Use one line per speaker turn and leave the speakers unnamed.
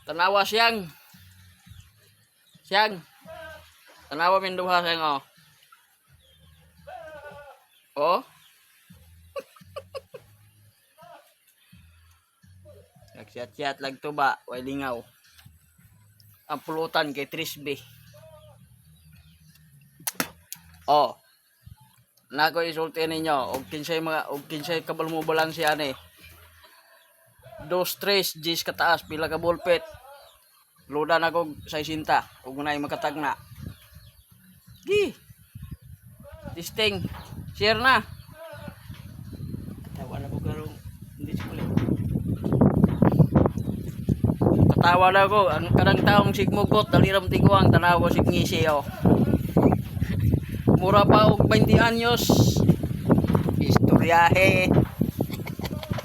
Tanawa siyang. Siyang. Tanawa minduha siyang oh. Oh. Nagsiyat-siyat lang to ba? Way lingaw. Ang pulutan kay Trisby. Oh. Nako isulti ninyo. Og kinsay kabal mo balang siya ni. 2-3 G's kataas pila ka bulpit. Luda na kog 60 ug nay makatagna. Gi. Testing. Share na. Tawa na ko karong hindi sikulit. Katawa na ko ang kadang taong sigmugot daliram tiguang tanaw ko signgisi oh. Mura pa og 20 anyos. Istoryahe.